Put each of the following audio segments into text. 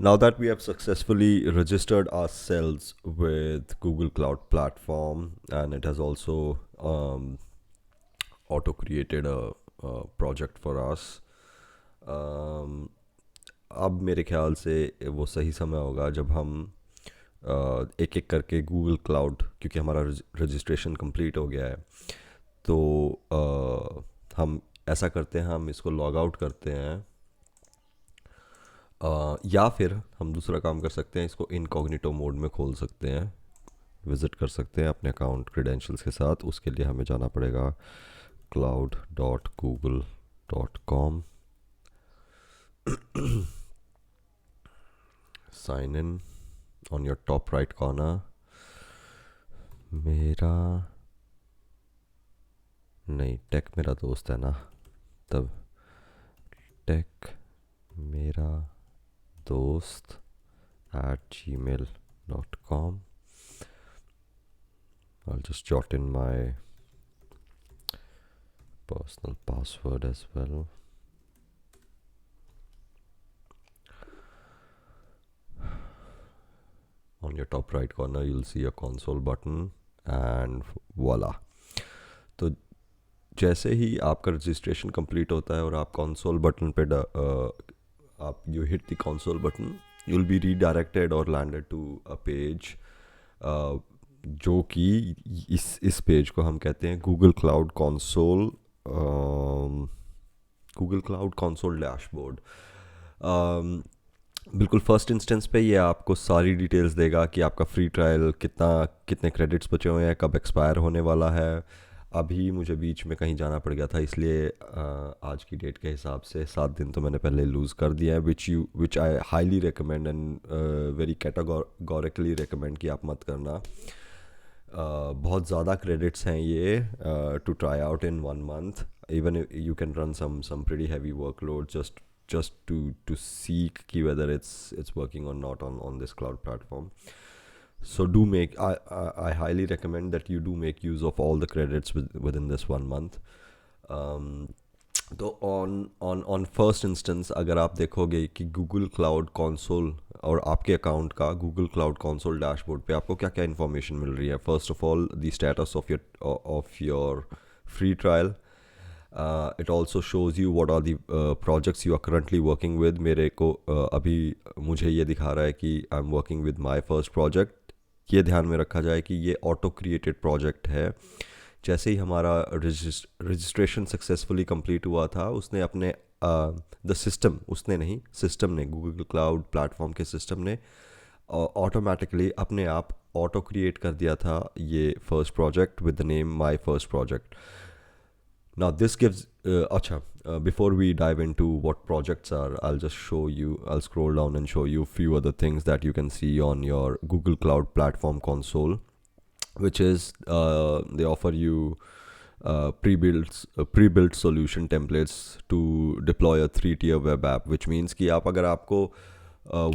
Now that we have successfully registered ourselves with Google Cloud Platform, and it has also auto created a project for us, um, अब मेरे ख्याल से वो सही समय होगा जब हम एक एक करके गूगल क्लाउड, क्योंकि हमारा रजिस्ट्रेशन कंप्लीट हो गया है, तो हम ऐसा करते हैं, हम इसको लॉग आउट करते हैं, या फिर हम दूसरा काम कर सकते हैं, इसको इनकॉग्निटो मोड में खोल सकते हैं, विज़िट कर सकते हैं अपने अकाउंट क्रेडेंशियल्स के साथ. उसके लिए हमें जाना पड़ेगा cloud.google.com, sign in on your top right corner. मेरा नहीं, टेक मेरा दोस्त है ना, तब टेक मेरा दोस्त @gmail.com. I'll just jot in my personal password as well. On your top right corner you'll see a console button and voila. तो जैसे ही आपका रजिस्ट्रेशन कंप्लीट होता है और आप कंसोल बटन पे आप you hit the console button, you will be redirected और लैंडेड टू अ पेज, जो कि इस पेज को हम कहते हैं गूगल क्लाउड कंसोल डैशबोर्ड. बिल्कुल फर्स्ट इंस्टेंस पे ये आपको सारी डिटेल्स देगा कि आपका फ्री ट्रायल कितने क्रेडिट्स बचे हुए हैं, कब एक्सपायर होने वाला है. अभी मुझे बीच में कहीं जाना पड़ गया था, इसलिए आज की डेट के हिसाब से 7 दिन तो मैंने पहले लूज़ कर दिया है, which I highly recommend and very categorically recommend कि आप मत करना. बहुत ज़्यादा क्रेडिट्स हैं ये to try out in 1 month. Even you can run some pretty heavy workload just to see ki whether it's working or not on this cloud platform. So do make I highly recommend that you do make use of all the credits within this 1 month. तो on first instance अगर आप देखोगे कि Google cloud console और आपके account का Google cloud console dashboard पे आपको क्या क्या इन्फॉर्मेशन मिल रही है. First of all the status of your free trial. It also shows you what are the projects you are currently working with. मेरे को अभी मुझे ये दिखा रहा है कि I am working with my first project. ये ध्यान में रखा जाए कि ये ऑटो क्रिएटेड प्रोजेक्ट है. जैसे ही हमारा रजिस्ट्रेशन सक्सेसफुली कंप्लीट हुआ था, उसने अपने सिस्टम ने गूगल क्लाउड प्लेटफॉर्म के सिस्टम ने ऑटोमेटिकली अपने आप ऑटो क्रिएट कर दिया था ये first project with the name my first project. Now this gives before we dive into what projects are, I'll scroll down and show you a few other things that you can see on your Google Cloud Platform console, which is they offer you pre-built solution templates to deploy a 3-tier web app, which means कि आप अगर आपको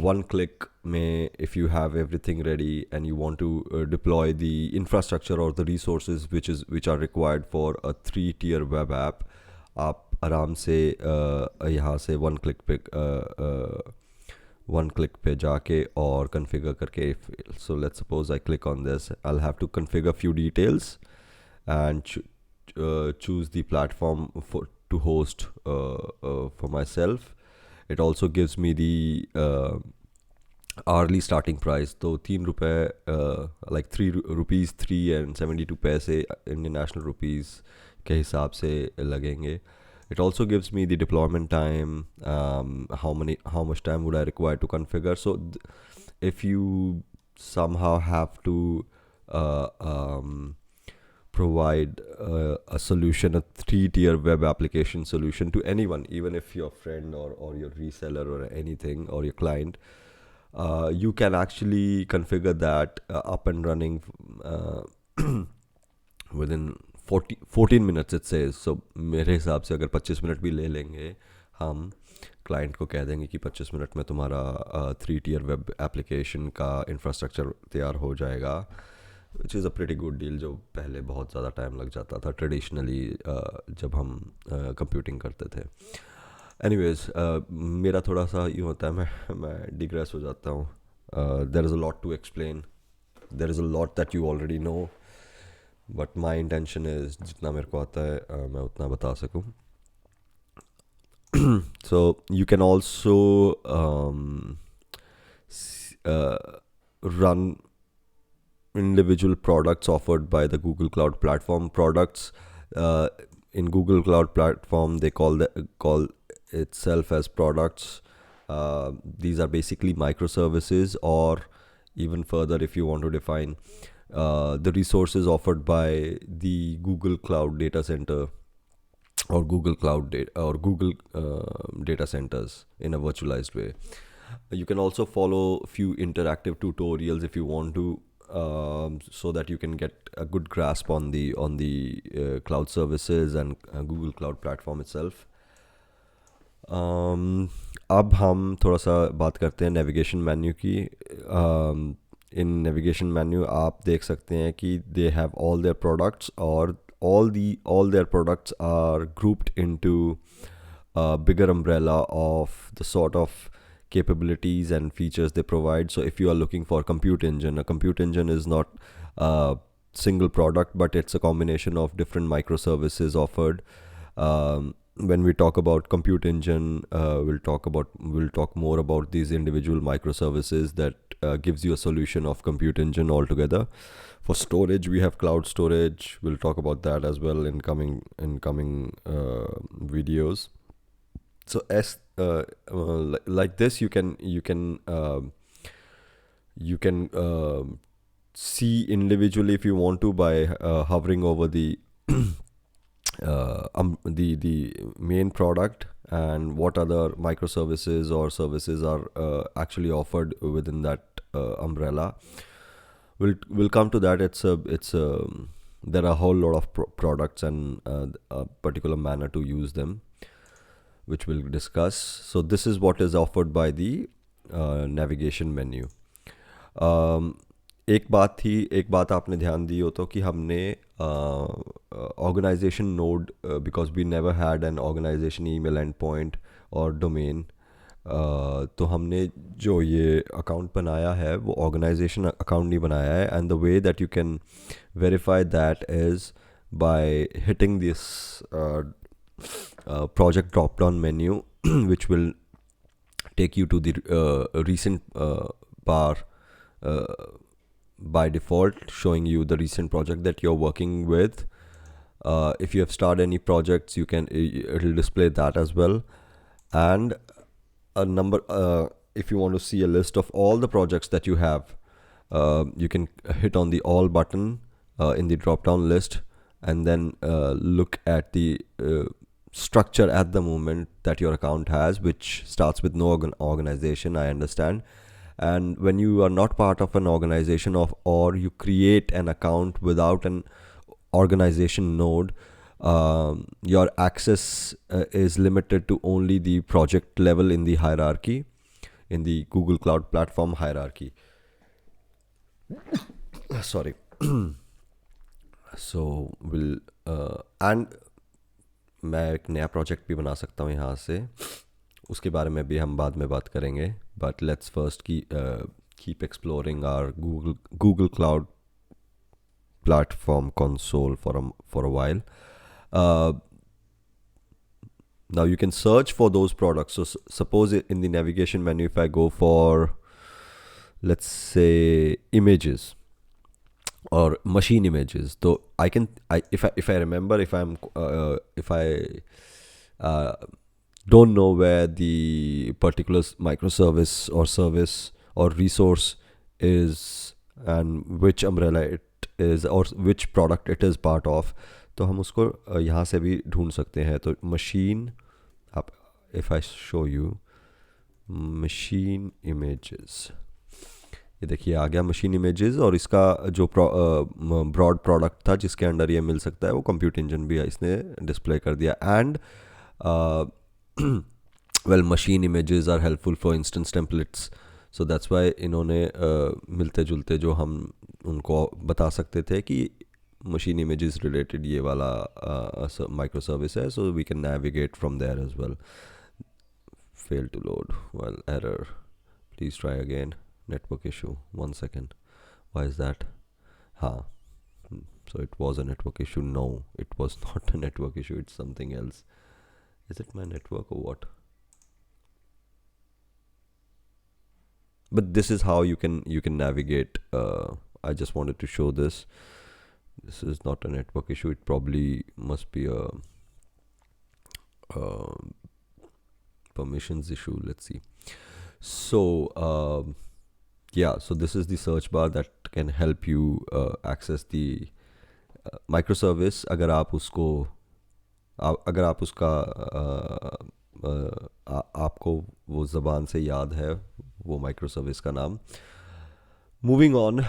one click में if you have everything ready and you want to deploy the infrastructure or the resources which are required for a 3-tier web app, आप आराम से यहाँ से one click पे जाके और configure करके. So let's suppose I click on this, I'll have to configure few details and choose the platform to host for myself. It also gives me the hourly starting price. तो ₹3 like ₹3.72 Indian national rupees के हिसाब से लगेंगे. It also gives me the deployment time, how much time would I require to configure. So if you somehow have to provide a solution, a 3-tier web application solution to anyone, even if your friend or your reseller or anything or your client, you can actually configure that up and running within 14 minutes it says. So मेरे हिसाब से अगर 25 minute भी ले लेंगे, हम client को कह देंगे कि 25 मिनट में तुम्हारा 3-tier वेब एप्लीकेशन का इंफ्रास्ट्रक्चर तैयार हो जाएगा, which is a pretty good deal, जो पहले बहुत ज़्यादा टाइम लग जाता था ट्रेडिशनली जब हम कंप्यूटिंग करते थे. एनीवेज मेरा थोड़ा सा यूँ होता है, मैं डिग्रेस हो जाता हूँ. There is a lot to explain, there is a lot that you already know, but my intention is जितना मेरे को आता है मैं उतना बता सकूँ. So you can also run individual products offered by the Google Cloud Platform. Products uh, in Google Cloud Platform, they call itself as products. These are basically microservices, or even further, if you want to define the resources offered by the Google Cloud Data Center or Google Cloud data or Google data centers in a virtualized way. You can also follow a few interactive tutorials if you want to, so that you can get a good grasp on the cloud services and Google Cloud Platform itself. अब हम थोड़ा सा बात करते हैं navigation menu की. In navigation menu आप देख सकते हैं कि they have all their products, और all their products are grouped into a bigger umbrella of the sort of capabilities and features they provide. So if you are looking for compute engine, a compute engine is not a single product, but it's a combination of different microservices offered. When we talk about compute engine, we'll talk more about these individual microservices that gives you a solution of compute engine altogether. For storage, we have cloud storage. We'll talk about that as well in coming videos. So like this, you can see individually if you want to by hovering over the main product and what other microservices or services are actually offered within that umbrella. We'll come to that. It's a there are a whole lot of products and a particular manner to use them, which we'll discuss. So this is what is offered by the navigation menu. एक बात आपने ध्यान दी हो तो कि हमने organization node, because we never had an organization email endpoint और domain, तो हमने जो ये अकाउंट बनाया है वो ऑर्गेनाइजेशन अकाउंट नहीं बनाया है. And the way that you can verify that is by hitting this project drop down menu which will take you to the recent bar by default, showing you the recent project that you're working with. If you have started any projects, it'll display that as well. And a number, if you want to see a list of all the projects that you have, you can hit on the all button in the drop down list, and then look at the structure at the moment that your account has, which starts with no organization, I understand. And when you are not part of an organization or you create an account without an organization node, your access is limited to only the project level in the hierarchy, in the Google Cloud Platform hierarchy. Sorry. So we'll and मैं एक नया project भी बना सकता हूँ यहाँ से, उसके बारे में भी हम बाद में बात करेंगे. But let's first keep exploring our Google Cloud Platform console for a while. Now you can search for those products. So suppose in the navigation menu, if I go for, let's say, images or machine images, so if I remember, if I don't know where the particular microservice or service or resource is and which umbrella it is or which product it is part of, तो हम उसको यहाँ से भी ढूंढ सकते हैं. तो मशीन, आप, if I show you machine images, ये देखिए आ गया मशीन इमेजेस, और इसका जो ब्रॉड प्रोडक्ट था जिसके अंडर ये मिल सकता है वो कंप्यूट इंजन भी इसने डिस्प्ले कर दिया. And well, machine images are helpful for instance templates, so that's why इन्होंने मिलते जुलते जो हम उनको बता सकते थे कि मशीन इमेजेस रिलेटेड ये वाला माइक्रो सर्विस है, so we can navigate from there as well. failed to load. Well, error. Please try again. Network issue. 1 second. Why is that? So it was a network issue. No, it was not a network issue. It's something else. Is it my network or what? But this is how you can navigate. I just wanted to show this. This is not a network issue. It probably must be a permissions issue. Let's see. So yeah, so this is the search bar that can help you access the microservice. अगर आप उसका आपको वो ज़बान से याद है वो microservice का नाम. Moving on,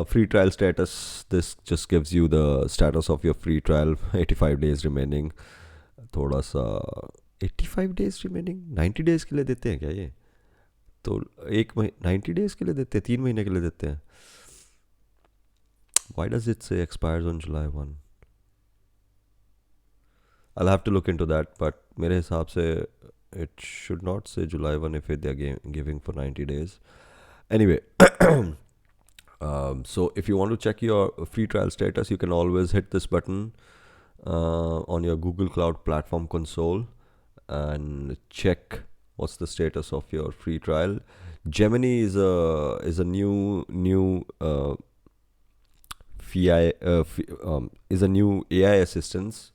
free trial status. This just gives you the status of your free trial. 85 days remaining. थोड़ा सा 85 days remaining. 90 days के लिए देते हैं क्या ये? तो 90 days के लिए देते हैं, 3 महीने के लिए देते हैं. Why does it say expires on July 1? I'll have to look into that, but मेरे हिसाब से it should not say July 1 if they're giving for 90 days. Anyway, so if you want to check your free trial status, you can always hit this button on your Google Cloud Platform console and check what's the status of your free trial. Gemini is a new is a new AI assistance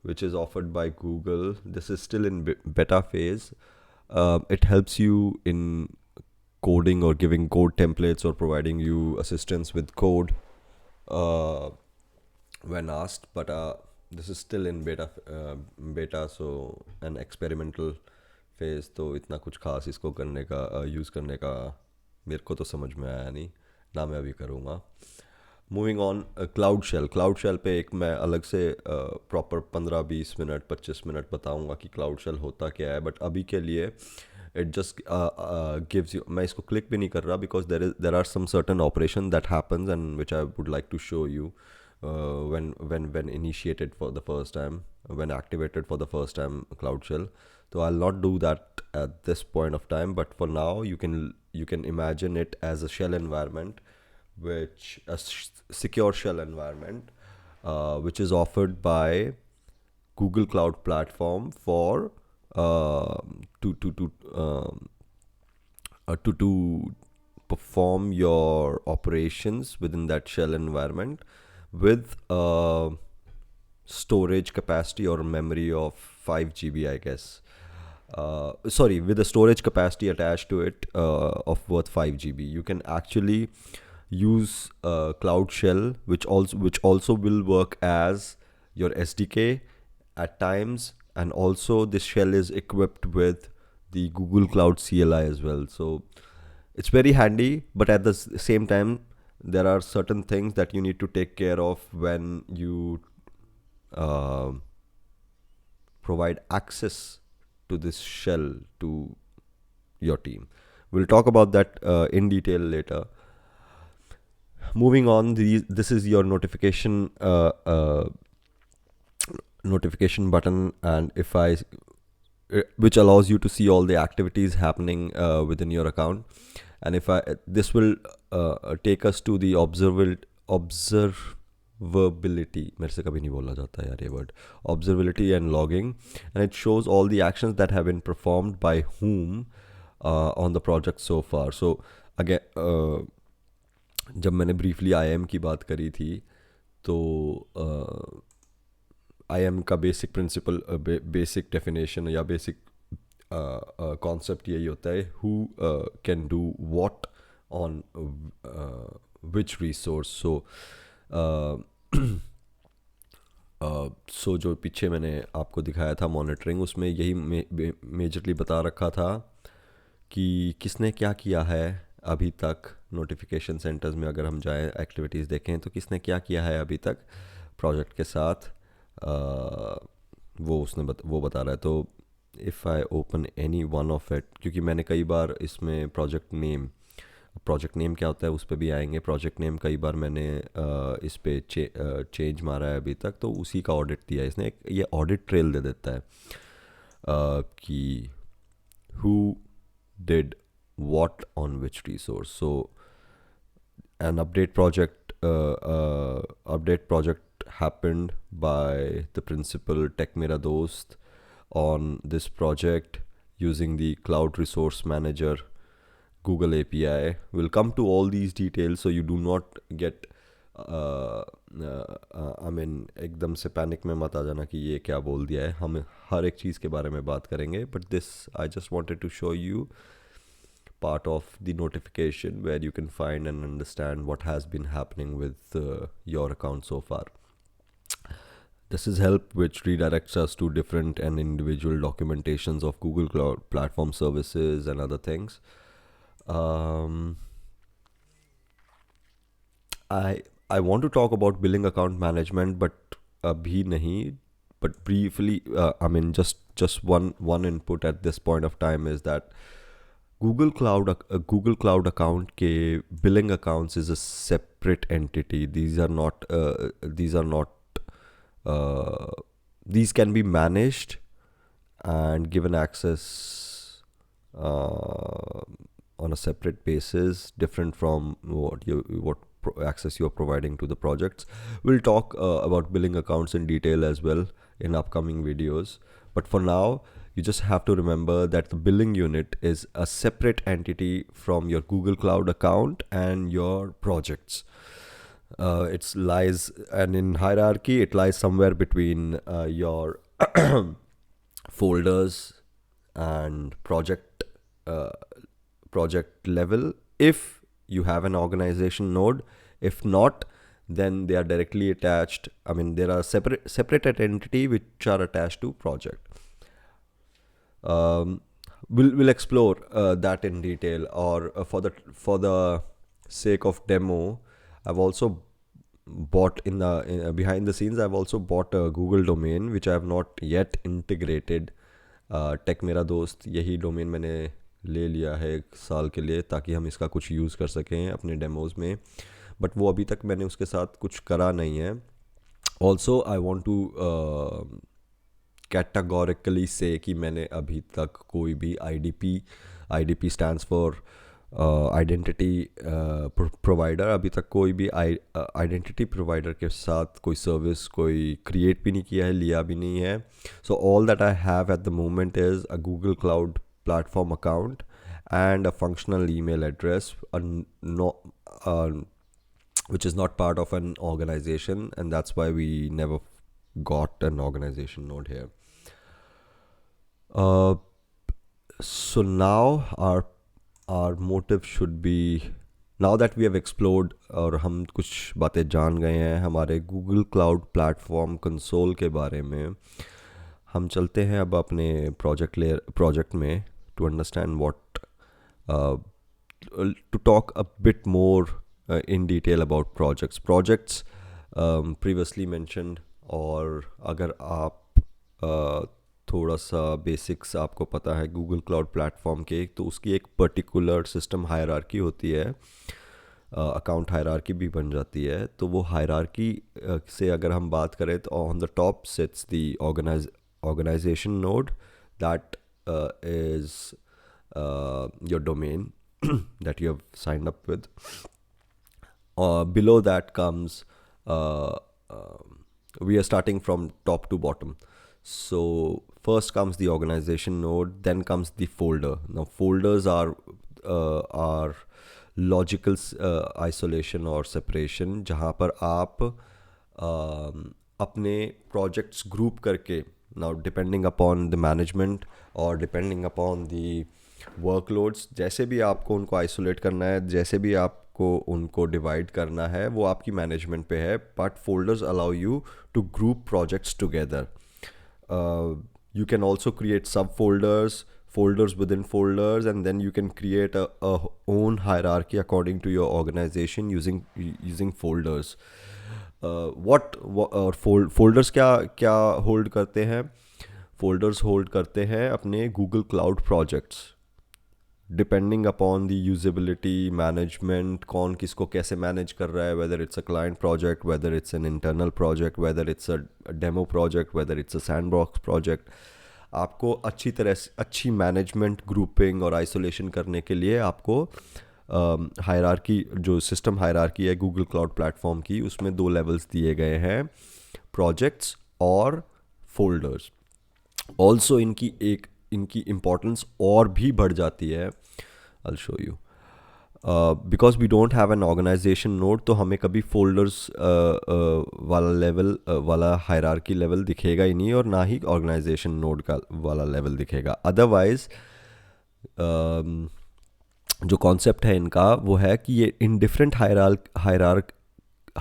which is offered by Google. This is still in beta phase. It helps you in coding or giving code templates or providing you assistance with code when asked, but this is still in beta, so an experimental phase. तो इतना कुछ खास इसको करने का use करने का मेरे को तो समझ में आया नहीं ना, मैं अभी करूँगा. मूविंग ऑन, क्लाउड शेल पे एक मैं अलग से प्रॉपर 15-20 मिनट 25 मिनट बताऊँगा कि क्लाउड शेल होता क्या है. बट अभी के लिए it just gives you, मैं इसको क्लिक भी नहीं कर रहा because there are some certain operation that happens and which I would like to show you when initiated for the first time, when activated for the first time Cloud Shell. So I'll not do that at this point of time, but for now you can imagine it as a shell environment, which secure shell environment which is offered by Google Cloud Platform for to perform your operations within that shell environment with storage capacity or memory of 5 GB, I guess. With the storage capacity attached to it of worth 5 GB. You can actually use Cloud Shell, which also will work as your SDK at times, and also this shell is equipped with the Google Cloud CLI as well. So it's very handy, but at the same time there are certain things that you need to take care of when you provide access to this shell to your team. We'll talk about that in detail later. Moving on, this is your notification button, and which allows you to see all the activities happening within your account. And this will take us to the observability. मेरे से कभी नहीं बोला जाता यार ये word. Observability and logging, and it shows all the actions that have been performed by whom on the project so far. So again, जब मैंने briefly IAM की बात करी थी, तो IAM का बेसिक प्रिंसिपल, बेसिक डेफिनेशन या बेसिक कॉन्सेप्ट यही होता है, who can do what on which resource. So जो पीछे मैंने आपको दिखाया था मॉनिटरिंग, उसमें यही मेजरली बता रखा था कि किसने क्या किया है अभी तक. नोटिफिकेशन सेंटर्स में अगर हम जाएं, एक्टिविटीज़ देखें, तो किसने क्या किया है अभी तक प्रोजेक्ट के साथ, वो बता रहा है. तो if I open any one of it, क्योंकि मैंने कई बार इसमें प्रोजेक्ट नेम क्या होता है उस पर भी आएंगे. प्रोजेक्ट नेम कई बार मैंने इस पे चेंज मारा है अभी तक, तो उसी का ऑडिट दिया है इसने. ये ऑडिट ट्रेल दे देता है कि who did what on which resource. So an update project happened by the principal Tech Mera Dost on this project using the Cloud Resource Manager Google API. We'll come to all these details so you do not get एकदम से panic में मत आ जाना कि ये क्या बोल दिया है. हम हर एक चीज़ के बारे में बात करेंगे, but this I just wanted to show you part of the notification where you can find and understand what has been happening with your account so far. This is help which redirects us to different and individual documentations of Google Cloud Platform services and other things. I want to talk about billing account management, but abhi nahi. But briefly, just one input at this point of time is that Google Cloud account के billing accounts is a separate entity. These can be managed and given access on a separate basis, different from what access you are providing to the projects. We'll talk about billing accounts in detail as well in upcoming videos. But for now, you just have to remember that the billing unit is a separate entity from your Google Cloud account and your projects. It lies, and in hierarchy, it lies somewhere between your folders and project level. If you have an organization node, if not, then they are directly attached. There are separate entity which are attached to project. We'll explore that in detail, or for the sake of demo, I've also bought behind the scenes, I've also bought a Google domain which I have not yet integrated. Tech Mera Dost यही domain मैंने ले लिया है 1 साल के लिए, ताकि हम इसका कुछ यूज़ कर सकें अपने डेमोज में, बट वो अभी तक मैंने उसके साथ कुछ करा नहीं है. Also I want to categorically say कि मैंने अभी तक कोई भी IDP stands for identity provider, अभी तक कोई भी आइडेंटिटी प्रोवाइडर के साथ कोई सर्विस कोई क्रिएट भी नहीं किया है, लिया भी नहीं है. So all that I have at the moment is a Google cloud platform account and a functional email address, which is not part of an organization, and that's why we never got an organization node here. So now our motive should be, now that we have explored और हम कुछ बातें जान गए हैं हमारे Google cloud platform console के बारे में, हम चलते हैं अब अपने प्रोजेक्ट में to understand what to talk a bit more in detail about projects previously mentioned. और अगर आप थोड़ा सा बेसिक्स आपको पता है गूगल क्लाउड प्लेटफॉर्म के, तो उसकी एक पर्टिकुलर सिस्टम हायरार्की होती है, अकाउंट हायरार्की भी बन जाती है. तो वो हायरार्की से अगर हम बात करें तो on the top sits the organization node, that is your domain that you have signed up with. Below that comes, we are starting from top to bottom. So first comes the organization node, then comes the folder. Now folders are logical isolation or separation, जहाँ पर आप अपने projects group करके, now depending upon the management or depending upon the workloads, जैसे भी आपको उनको isolate करना है, जैसे भी आपको उनको डिवाइड करना है, वो आपकी मैनेजमेंट पे है. But folders allow you to group projects together. You can also create subfolders, folders within folders, and then you can create a own hierarchy according to your organization using folders. Folders क्या hold करते हैं? Folders hold करते हैं अपने Google cloud projects, depending upon the usability management, कौन किसको कैसे manage कर रहा है, weather it's a client project, whether it's an internal project, weather it's a demo project, weather it's a sandbox project. आपको अच्छी तरह से अच्छी मैनेजमेंट, ग्रुपिंग और आइसोलेशन करने के लिए आपको हायरार्की, जो सिस्टम हायरार्की है गूगल क्लाउड प्लेटफॉर्म की, उसमें 2 लेवल्स दिए गए हैं, प्रोजेक्ट्स और फोल्डर्स। ऑल्सो इनकी इम्पोर्टेंस और भी बढ़ जाती है। I show you. Because we don't have an organization node, तो हमें कभी फोल्डर्स वाला लेवल वाला हायरार्की लेवल दिखेगा ही नहीं, और ना ही ऑर्गेनाइजेशन नोड का वाला लेवल दिखेगा। अदरवाइज जो कॉन्सेप्ट है इनका वो है कि ये इन डिफरेंट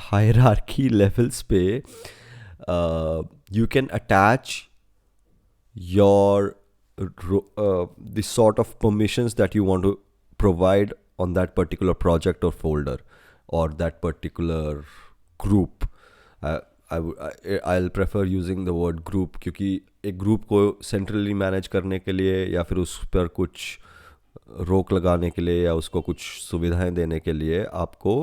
हायरार्की लेवल्स पे you can attach your the sort of permissions that you want to provide on that particular project or folder or that particular group. I'll prefer using the word group, क्योंकि एक group को centrally manage करने के लिए या फिर उस पर कुछ रोक लगाने के लिए या उसको कुछ सुविधाएं देने के लिए आपको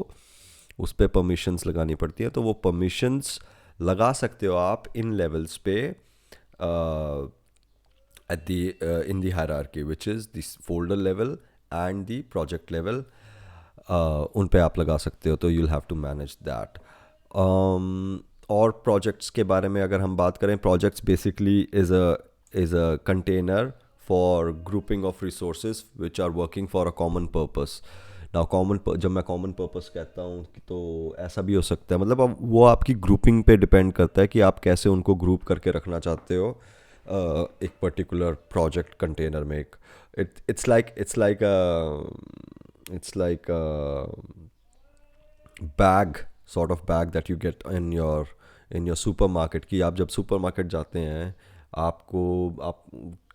उस पर परमिशंस लगानी पड़ती हैं। तो वो परमिशंस लगा सकते हो आप इन लेवल्स पे at the in the hierarchy, which is this folder level and the project level. उन पे आप लगा सकते हो, तो you'll have to manage that. और प्रोजेक्ट्स के बारे में अगर हम बात करें, projects basically is a container for grouping of resources which are working for a common purpose. Now जब मैं कॉमन पर्पस कहता हूँ तो ऐसा भी हो सकता है, मतलब अब वो आपकी ग्रुपिंग पे डिपेंड करता है कि आप कैसे उनको ग्रुप करके रखना चाहते हो एक पर्टिकुलर प्रोजेक्ट कंटेनर में। It's like bag, sort of bag that you get in your supermarket. कि आप जब सुपरमार्केट जाते हैं आप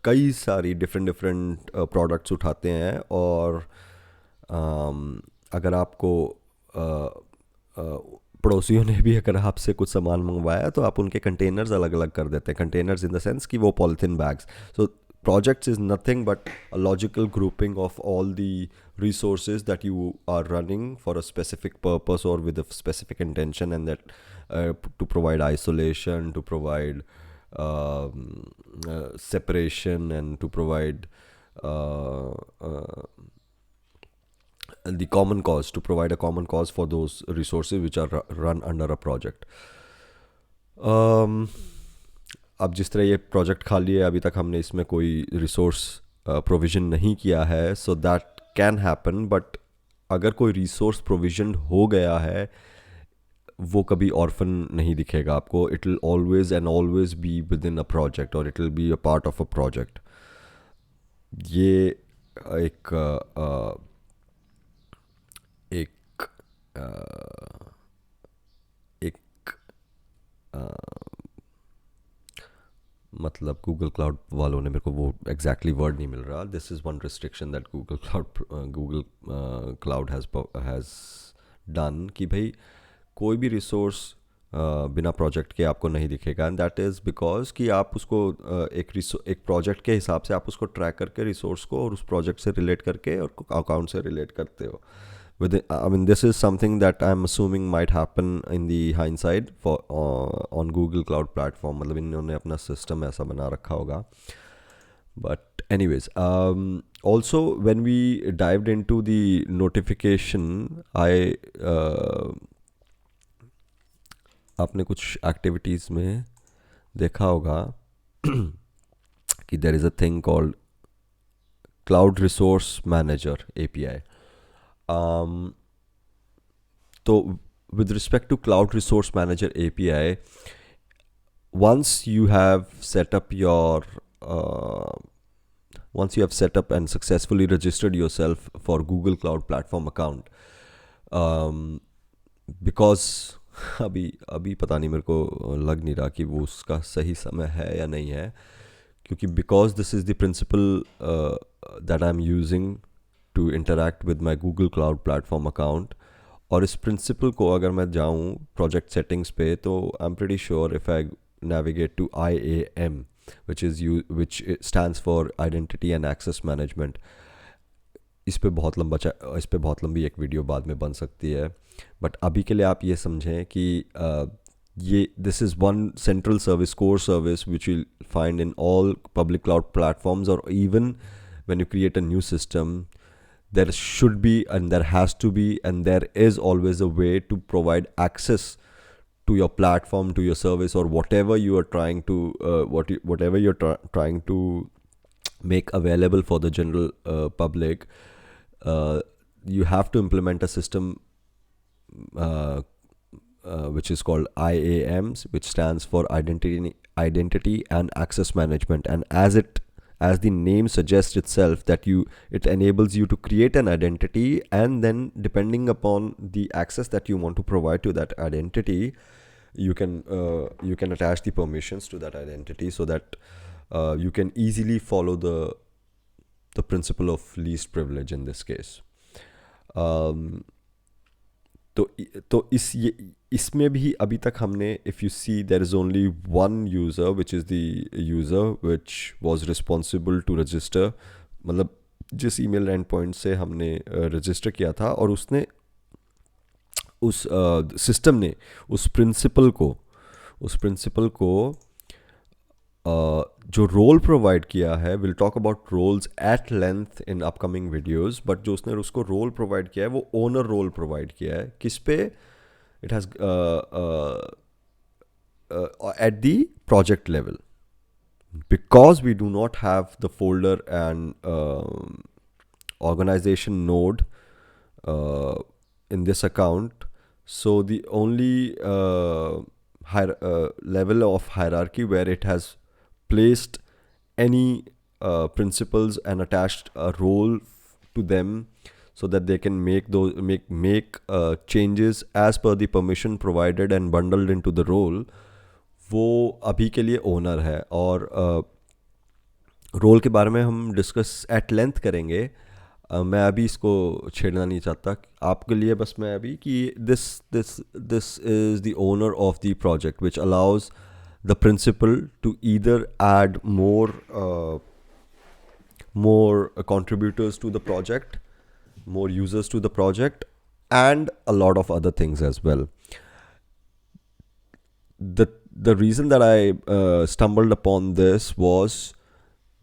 कई सारी डिफरेंट प्रोडक्ट्स उठाते हैं, और अगर आपको पड़ोसियों ने भी अगर आपसे कुछ सामान मंगवाया तो आप उनके कंटेनर्स अलग अलग कर देते हैं। कंटेनर्स इन द सेंस कि वो polythene bags. So projects is nothing but a logical grouping of all the resources that you are running for a specific purpose or with a specific intention, and that to provide isolation, to provide separation, and to provide the common cause, to provide a common cause for those resources which are run under a project. अब जिस तरह ये project खाली है, अभी तक हमने इसमें कोई रिसोर्स प्रोविज़न नहीं किया है, so that can happen. But अगर कोई रिसोर्स प्रोविज़न हो गया है, वो कभी ऑर्फन नहीं दिखेगा आपको। It will always and always be within a project, और it will be a part of a project. ये एक मतलब गूगल क्लाउड वालों ने, मेरे को वो एग्जैक्टली वर्ड नहीं मिल रहा, this is one restriction that Google cloud has done, कि भाई कोई भी रिसोर्स बिना प्रोजेक्ट के आपको नहीं दिखेगा। एंड दैट इज़ बिकॉज कि आप उसको एक प्रोजेक्ट के हिसाब से आप उसको ट्रैक करके रिसोर्स को और उस प्रोजेक्ट से रिलेट करके और अकाउंट से रिलेट करते हो। I mean, this is something that I'm assuming might happen in the hindsight for on Google Cloud Platform. मतलब इन्होंने अपना सिस्टम ऐसा बना रखा होगा। But anyways, also when we dived into the notification, आपने कुछ एक्टिविटीज़ में देखा होगा कि there is a thing called Cloud Resource Manager API. So with respect to Cloud Resource Manager API, once you have set up and successfully registered yourself for Google Cloud Platform account, because अभी पता नहीं, मेरे को लग नहीं रहा कि वो उसका सही समय है या नहीं है, क्योंकि because this is the principle that I'm using to interact with my Google Cloud Platform account, और इस प्रिंसिपल को अगर मैं जाऊँ प्रोजेक्ट सेटिंग्स पे, तो I am pretty sure if I navigate to IAM, which stands for Identity and Access Management. इस पे बहुत लंबी एक वीडियो बाद में बन सकती है, बट अभी के लिए आप ये समझें कि ये this is one central service, core service, which you'll find in all public cloud platforms, or even when you create a new system, there should be and there has to be and there is always a way to provide access to your platform, to your service, or whatever you are trying to whatever you're trying to make available for the general public. uh, you have to implement a system uh, which is called IAMs, which stands for identity and access management. And as the name suggests itself, that it enables you to create an identity, and then depending upon the access that you want to provide to that identity, you can attach the permissions to that identity, so that you can easily follow the principle of least privilege in this case. um, तो इसमें भी अभी तक हमने, if you see, there is only one user which is the user which was responsible to register, मतलब जिस email and point से हमने रजिस्टर किया था, और उसने उस सिस्टम ने उस प्रिंसिपल को जो रोल प्रोवाइड किया है, will talk about roles at length in upcoming videos, but जो उसने उसको रोल प्रोवाइड किया है वो ओनर रोल प्रोवाइड किया है। किस पे? It has at the project level, because we do not have the folder and organization node in this account. So the only level of hierarchy where it has placed any principles and attached a role to them, so that they can make changes as per the permission provided and bundled into the role, वो अभी के लिए owner है। और role के बारे में हम डिस्कस एट लेंथ करेंगे। मैं अभी इसको छेड़ना नहीं चाहता आपके लिए, बस मैं अभी कि this is the owner of the project which allows the principal to either add more contributors to the project, more users to the project, and a lot of other things as well. The reason that I stumbled upon this was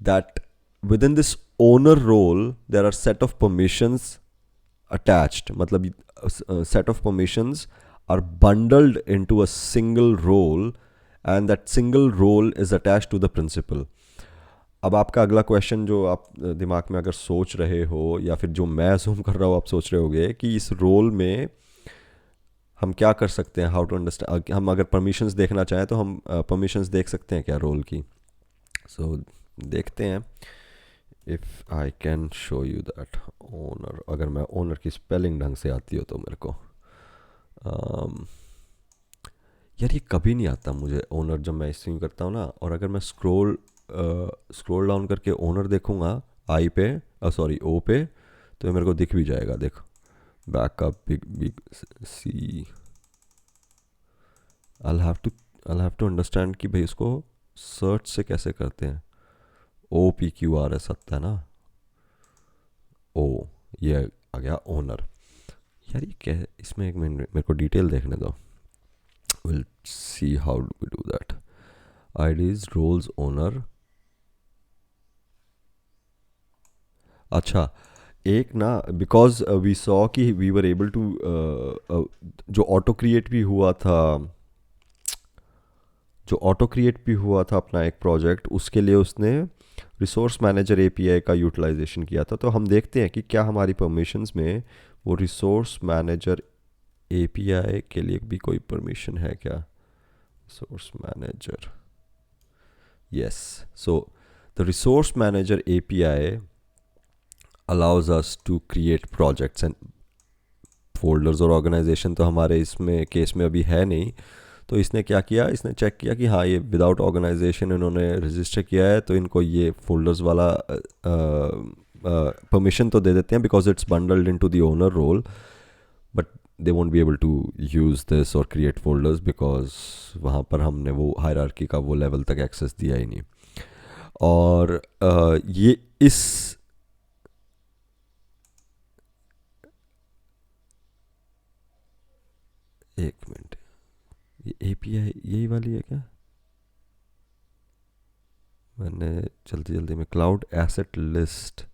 that within this owner role there are set of permissions attached, मतलब set of permissions are bundled into a single role, and that single role is attached to the principal. अब आपका अगला question जो आप दिमाग में अगर सोच रहे हो, या फिर जो मैं असूम कर रहा हूँ आप सोच रहे होगे, कि इस रोल में हम क्या कर सकते हैं, हाउ टू अंडरस्टैंड। हम अगर परमिशंस देखना चाहें तो हम परमिशंस देख सकते हैं क्या रोल की? सो देखते हैं, if I can show you that owner. अगर मैं ओनर की स्पेलिंग ढंग से आती हो तो मेरे को यार ये कभी नहीं आता मुझे ओनर, जब मैं स्ट्रीम करता हूँ ना। और अगर मैं स्क्रॉल डाउन करके ओनर देखूँगा आई पे, सॉरी ओ पे, तो मेरे को दिख भी जाएगा। देखो, backup big C. I have to understand कि भाई इसको सर्च से कैसे करते हैं। O P Q R S आता है ना, ओ, ये आ गया ओनर। यार ये क्या है इसमें? एक मिनट मेरे को डिटेल देखने दो। We'll see how we do that. IDs, roles, owner. अच्छा, एक ना, बिकॉज वी सॉ कि वी वर एबल टू, जो ऑटो क्रिएट भी हुआ था, अपना एक प्रोजेक्ट, उसके लिए उसने रिसोर्स मैनेजर एपीआई का यूटिलाइजेशन किया था। तो हम देखते हैं कि क्या हमारी परमिशंस में वो रिसोर्स मैनेजर एपीआई के लिए भी कोई परमिशन है क्या? Resource manager, yes. So the resource manager API allows us to create projects and folders, और organization तो हमारे इसमें केस में अभी है नहीं। तो इसने क्या किया, इसने चेक किया कि हाँ ये विदाउट ऑर्गेनाइजेशन इन्होंने रजिस्टर किया है, तो इनको ये फोल्डर्स वाला परमिशन तो दे देते हैं, because it's bundled into the owner role, but they won't be able to use this or create folders because वहाँ पर हमने वो हायरार्की का वो लेवल तक एक्सेस दिया ही नहीं। और ये इस एक मिनट, ये API यही वाली है क्या? मैंने जल्दी जल्दी में cloud asset list,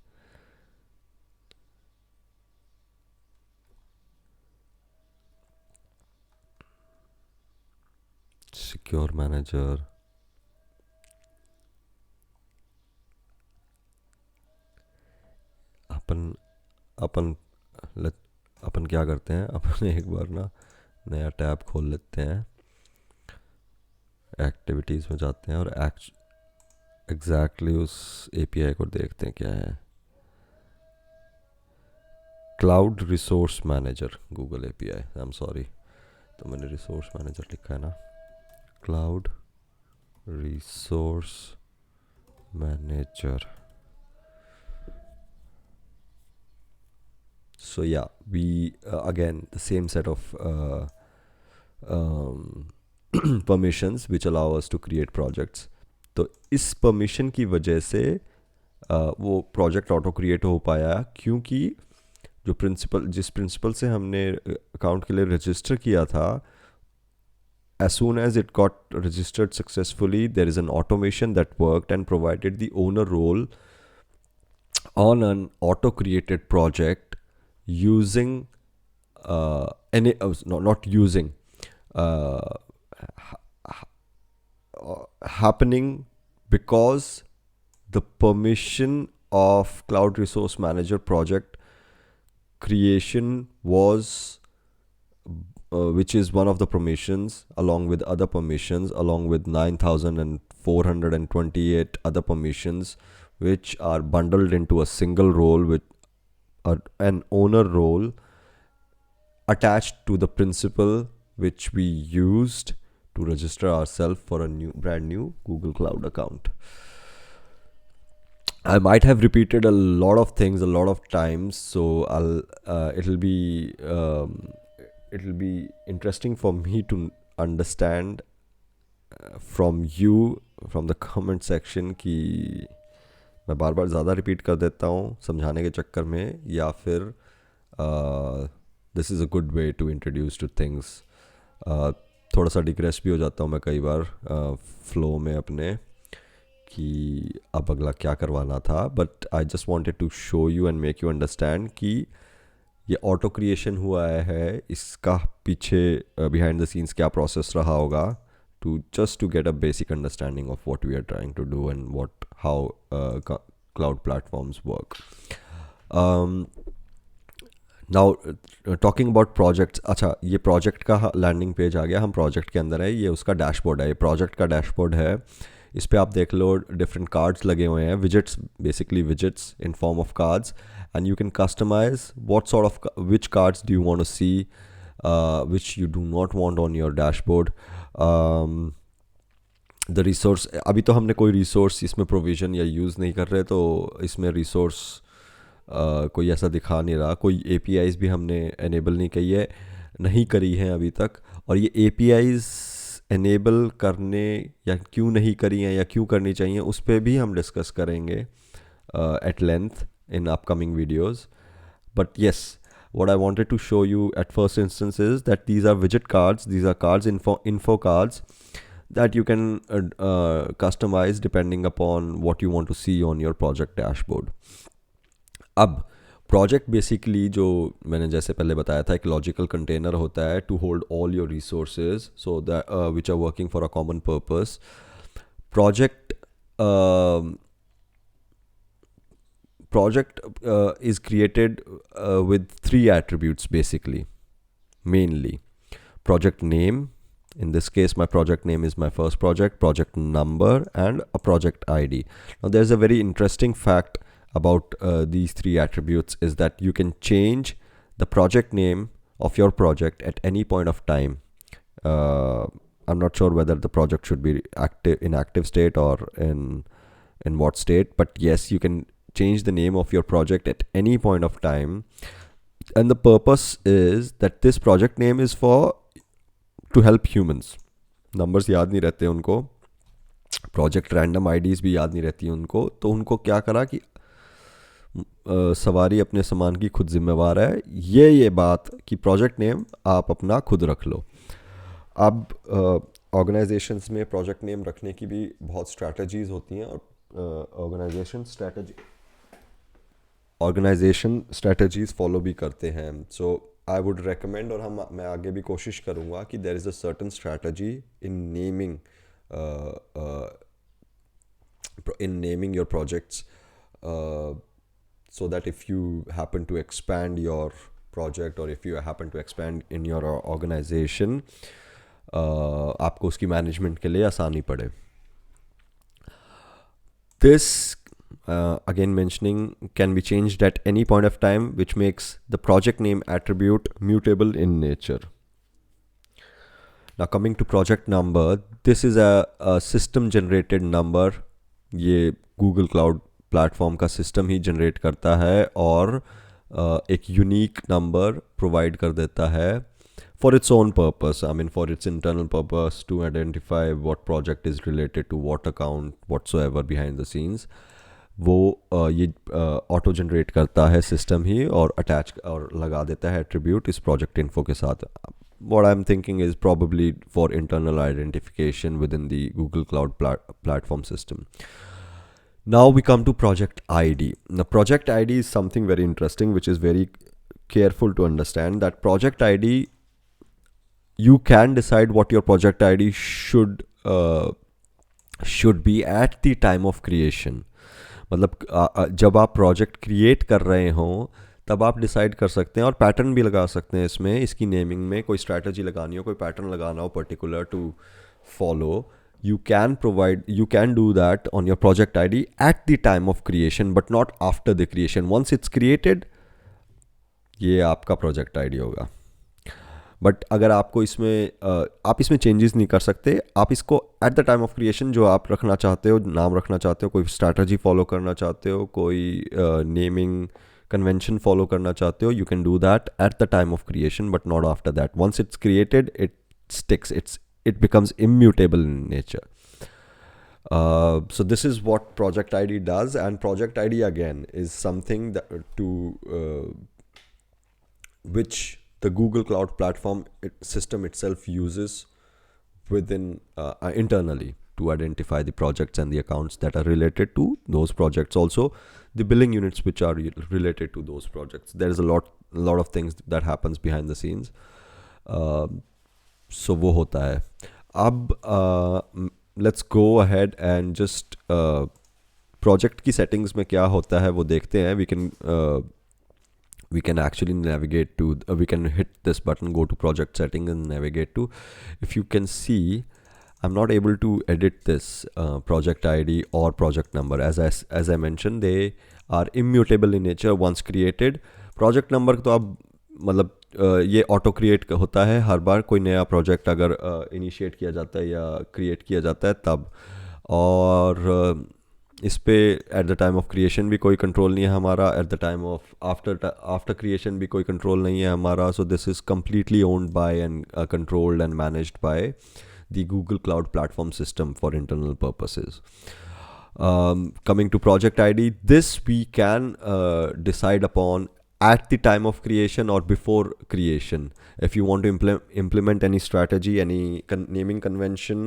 secure manager, अपन अपन अपन क्या करते हैं, अपन एक बार ना नया टैब खोल लेते हैं, एक्टिविटीज़ में जाते हैं और एग्जैक्टली उस API को देखते हैं क्या है। Cloud resource manager Google API, I am sorry, तो मैंने रिसोर्स मैनेजर लिखा है ना, cloud resource manager. So yeah, we again the same set of permissions which allow us to create projects. तो इस परमिशन की वजह से वो प्रोजेक्ट ऑटो क्रिएट हो पाया, क्योंकि जिस प्रिंसिपल से हमने अकाउंट के लिए रजिस्टर किया था, as soon as it got registered successfully, there is an automation that worked and provided the owner role on an auto created project using not using, uh, happening because the permission of cloud resource manager project creation was which is one of the permissions along with other permissions, along with 9428 other permissions, which are bundled into a single role with an owner role attached to the principal which we used to register ourselves for a brand new Google Cloud account. I might have repeated a lot of things a lot of times, so it'll be interesting for me to understand from you, from the comment section, कि मैं बार बार ज़्यादा repeat कर देता हूँ समझाने के चक्कर में, या फिर this is a good way to introduce two things. थोड़ा सा डिग्रेस भी हो जाता हूँ मैं कई बार फ्लो में अपने, कि अब अगला क्या करवाना था, but I just wanted to show you and make you understand कि ये ऑटो क्रिएशन हुआ है, इसका पीछे बिहाइंड द सीन्स क्या प्रोसेस रहा होगा, to just to get a basic understanding of what we are trying to do and how cloud platforms work. Now talking about projects, अच्छा ये प्रोजेक्ट का लैंडिंग पेज आ गया, हम प्रोजेक्ट के अंदर है, ये उसका डैशबोर्ड है, ये प्रोजेक्ट का डैशबोर्ड है। इस पे आप देख लो डिफरेंट कार्ड्स लगे हुए हैं, visits, basically visits in form of cards, and you can customize what sort of which cards do you want to see, which you do not want on your dashboard. The resource, अभी तो हमने कोई resource इसमें provision या use नहीं कर रहे, तो इसमें रिसोर्स कोई ऐसा दिखा नहीं रहा, कोई APIs भी हमने एनेबल नहीं करी हैं अभी तक, और ये APIs एनेबल करने या क्यों नहीं करी हैं या क्यों करनी चाहिए, उस पर भी हम डिस्कस करेंगे at length in upcoming videos. But yes, what I wanted to show you at first instance is that these are widget cards, these are cards, info cards that you can customize depending upon what you want to see on your project dashboard. अब project basically जो मैंने जैसे पहले बताया था, एक logical container होता है to hold all your resources so that which are working for a common purpose. Project is created with three attributes basically, mainly project name. In this case, my project name is my first project number, and a project ID. Now there's a very interesting fact about these three attributes, is that you can change the project name of your project at any point of time. I'm not sure whether the project should be in active state or in what state, but yes, you can change the name of your project at any point of time, and the purpose is that this project name is to help humans. numbers याद नहीं रहते उनको, project random IDs भी याद नहीं रहती उनको, तो उनको क्या करा कि सवारी अपने सामान की खुद जिम्मेवार है, ये बात कि project name आप अपना खुद रख लो. अब ऑर्गेनाइजेशंस में प्रोजेक्ट नेम रखने की भी बहुत स्ट्रैटेजीज होती हैं, और ऑर्गेनाइजेशन स्ट्रैटेजीज फॉलो भी करते हैं. सो आई वुड रेकमेंड, और मैं आगे भी कोशिश करूँगा कि देर is a certain strategy in naming your projects, uh, so that if you happen to expand your project, or if you happen to expand in your organization, आपको उसकी मैनेजमेंट के लिए आसानी पड़े. This, again mentioning, can be changed at any point of time, which makes the project name attribute mutable in nature. Now coming to project number, this is a system generated number. ये Google cloud platform का system ही generate करता है और एक unique number provide कर देता है for its own purpose. I mean, for its internal purpose, to identify what project is related to what account whatsoever behind the scenes. वो ये ऑटो जनरेट करता है सिस्टम ही, और अटैच और लगा देता है एट्रीब्यूट इस प्रोजेक्ट इन्फो के साथ. What I'm thinking is probably for internal identification within the Google Cloud platform system. Now we come to project ID. Now project ID is something very interesting, which is very careful to understand. That project ID, you can decide what your project ID should be at the time of creation. मतलब जब आप project create कर रहे हों तब आप decide कर सकते हैं, और पैटर्न भी लगा सकते हैं इसमें. इसकी नेमिंग में कोई स्ट्रैटेजी लगानी हो, कोई पैटर्न लगाना हो particular to follow, you can do that on your project ID at the time of creation, but not after the creation. Once it's created, ये आपका प्रोजेक्ट आईडी होगा. बट अगर आपको आप इसमें चेंजेस नहीं कर सकते. आप इसको eight the time of creation जो आप रखना चाहते हो, नाम रखना चाहते हो, कोई स्ट्रैटेजी फॉलो करना चाहते हो, कोई नेमिंग कन्वेंशन फॉलो करना चाहते हो, you can do that at the time of creation, but not after that. Once it's created, it sticks, it becomes immutable in nature. So this is what project ID does, and project ID again is something that which the Google Cloud Platform system itself uses within internally to identify the projects and the accounts that are related to those projects. Also, the billing units which are related to those projects. There is a lot of things that happens behind the scenes. So वो होता है. अब let's go ahead and just project की settings में क्या होता है वो देखते हैं. We can actually navigate to, we can hit this button, go to project setting and navigate to. If you can see, I'm not able to edit this project ID or project number. As I mentioned, they are immutable in nature once created. Project number तो आप मतलब ये auto create होता है हर बार कोई नया project अगर initiate किया जाता है या क्रिएट किया जाता है तब. और इस पे eight the time of creation भी कोई कंट्रोल नहीं है हमारा, eight the time of after creation भी कोई कंट्रोल नहीं है हमारा. So this is completely owned by and controlled and managed by the Google cloud platform system for internal purposes. Coming to project ID, this we can decide upon at the time of creation or before creation. If you want to implement any strategy, any naming convention,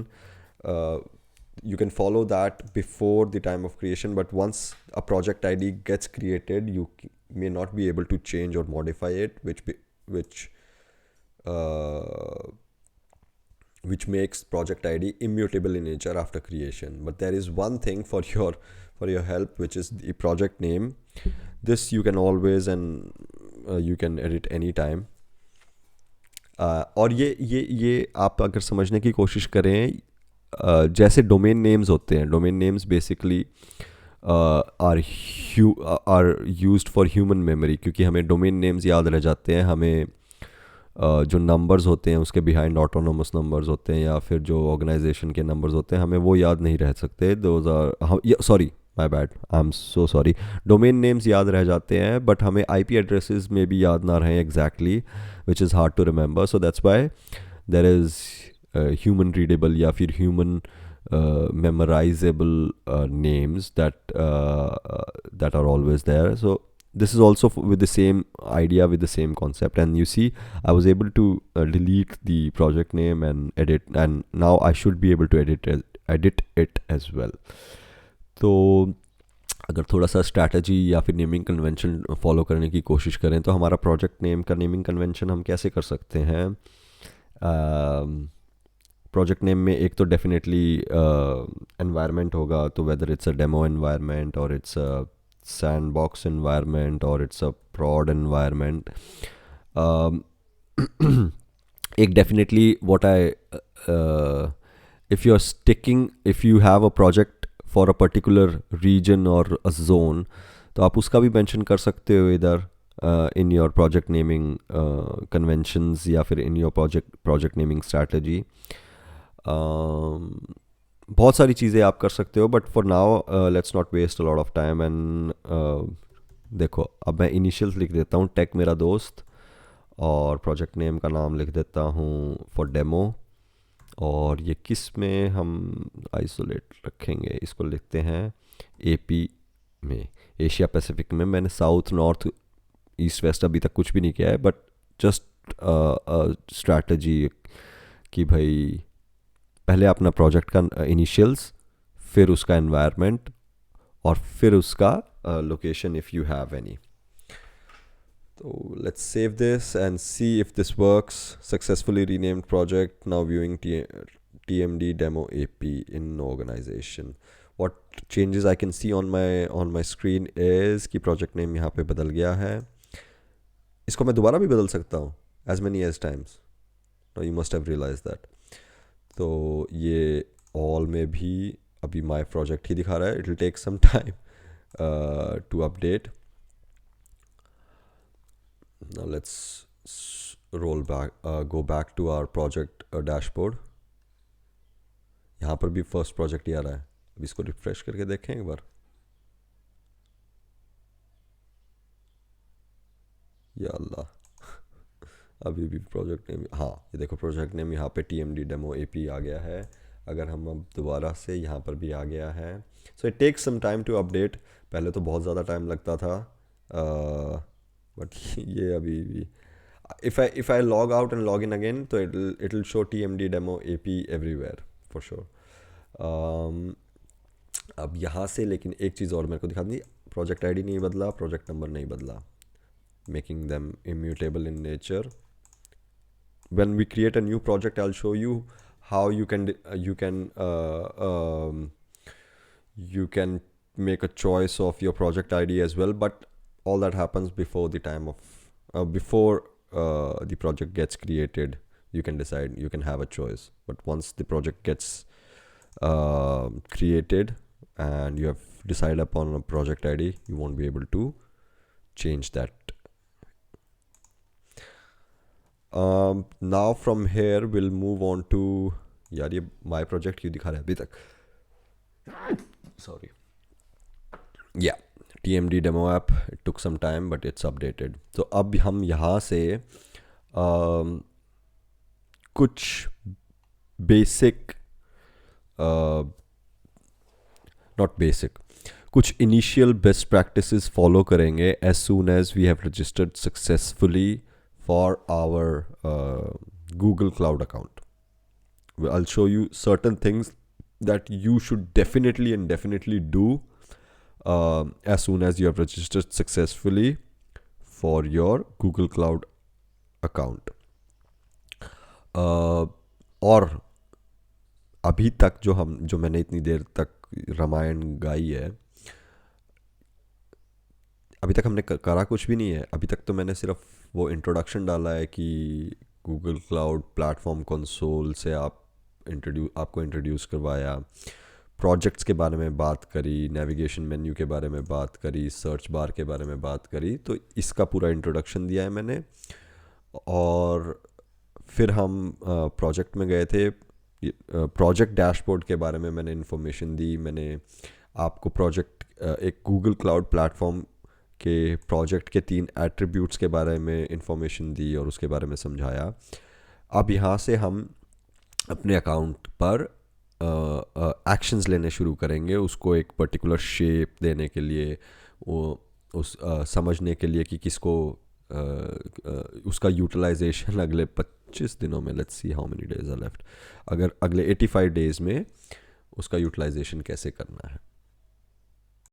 you can follow that before the time of creation. But once a project ID gets created, you may not be able to change or modify it, which makes project ID immutable in nature after creation. But there is one thing for your help, which is the project name. This you can always and you can edit anytime. और ये आप अगर समझने की कोशिश करें, जैसे domain names होते हैं, domain names basically are used for human memory, क्योंकि हमें डोमेन नेम्स याद रह जाते हैं. हमें जो नंबर्स होते हैं उसके बिहाइंड ऑटोनोमस नंबर्स होते हैं या फिर जो ऑर्गेनाइजेशन के नंबर्स होते हैं, हमें वो याद नहीं रह सकते. Those are sorry my bad, I am so sorry. Domain names याद रह जाते हैं बट हमें IP एड्रेसेस में भी याद ना रहें exactly, which is hard to remember. So that's why there is human readable या फिर human memorizable names that are always there. So this is also with the same idea, with the same concept. And you see, I was able to delete the project name and edit, and now I should be able to edit it as well. तो अगर थोड़ा सा strategy या फिर naming convention follow करने की कोशिश करें तो हमारा प्रोजेक्ट नेम का नेमिंग कन्वेंशन हम कैसे कर सकते हैं? प्रोजेक्ट नेम में एक तो डेफिनेटली एनवायरनमेंट होगा, तो whether it's a demo environment और it's a sandbox environment or it's a prod environment. एक definitely what I if you're sticking, if you have a project for a particular region or a zone, तो आप उसका भी mention कर सकते हो इधर in your project naming conventions या फिर in your project naming strategy. बहुत सारी चीज़ें आप कर सकते हो, but for now let's not waste a lot of time and देखो, अब मैं इनिशियल्स लिख देता हूँ टेक मेरा दोस्त, और प्रोजेक्ट नेम का नाम लिख देता हूँ फॉर डेमो, और ये किस में हम आइसोलेट रखेंगे, इसको लिखते हैं एपी में, एशिया पैसिफिक में। मैंने साउथ नॉर्थ ईस्ट वेस्ट अभी तक कुछ भी नहीं किया है, बट जस्ट स्ट्रैटेजी कि भाई पहले अपना प्रोजेक्ट का इनिशियल्स, फिर उसका एनवायरनमेंट, और फिर उसका location if you have any. तो let's save this and see if this works. Successfully renamed project, now viewing TMD demo AP in organization. What changes I can see on my screen is कि project name यहाँ पे बदल गया है। इसको मैं दोबारा भी बदल सकता हूँ as many as times. You must have realized that. तो ये all में भी अभी my project ही दिखा रहा है. It will take some time to update. Now let's go back to our project dashboard. यहाँ पर भी फर्स्ट प्रोजेक्ट ही आ रहा है. अभी इसको रिफ्रेश करके देखें एक बार. या अल्लाह, अभी भी प्रोजेक्ट नेम, हाँ ये देखो प्रोजेक्ट नेम यहाँ पे TMD डेमो AP आ गया है. अगर हम अब दोबारा से यहाँ पर भी आ गया है. So it takes some time to update. पहले तो बहुत ज़्यादा टाइम लगता था, बट ये अभी भी if I log out and log in again, तो it'll show TMD demo AP everywhere for sure. अब यहाँ से लेकिन एक चीज़ और मेरे को दिखा दी. प्रोजेक्ट ID नहीं बदला, प्रोजेक्ट नंबर नहीं बदला, making them immutable in nature. When we create a new project, I'll show you how you can make a choice of your project ID as well, but all that happens before the time of before the project gets created. You can decide, you can have a choice, but once the project gets created and you have decided upon a project ID, you won't be able to change that. Now from here we'll move on to, यार ये my project क्यों दिखा रहा है अभी तक? Sorry. Yeah, TMD demo app, it took some time but it's updated. तो अब हम यहाँ से कुछ basic not basic, कुछ initial best practices follow करेंगे as soon as we have registered successfully for our Google Cloud account. I'll show you certain things that you should definitely do as soon as you have registered successfully for your Google Cloud account. और अभी तक जो मैंने इतनी देर तक रामायण गाई है, अभी तक हमने करा कुछ भी नहीं है. अभी तक तो मैंने सिर्फ वो इंट्रोडक्शन डाला है कि गूगल क्लाउड प्लेटफॉर्म कंसोल से आपको इंट्रोड्यूस करवाया, प्रोजेक्ट्स के बारे में बात करी, नेविगेशन मेन्यू के बारे में बात करी, सर्च बार के बारे में बात करी. तो इसका पूरा इंट्रोडक्शन दिया है मैंने. और फिर हम प्रोजेक्ट में गए थे. प्रोजेक्ट डैशबोर्ड के बारे में मैंने इन्फॉर्मेशन दी. मैंने आपको एक गूगल क्लाउड प्लेटफॉर्म के प्रोजेक्ट के 3 एट्रीब्यूट्स के बारे में इन्फॉर्मेशन दी और उसके बारे में समझाया. अब यहाँ से हम अपने अकाउंट पर एक्शंस लेने शुरू करेंगे, उसको एक पर्टिकुलर शेप देने के लिए, वो समझने के लिए कि किसको उसका यूटिलाइजेशन अगले 25 दिनों में, let's see how many days are left, अगर अगले 85 डेज़ में उसका यूटिलाइजेशन कैसे करना है.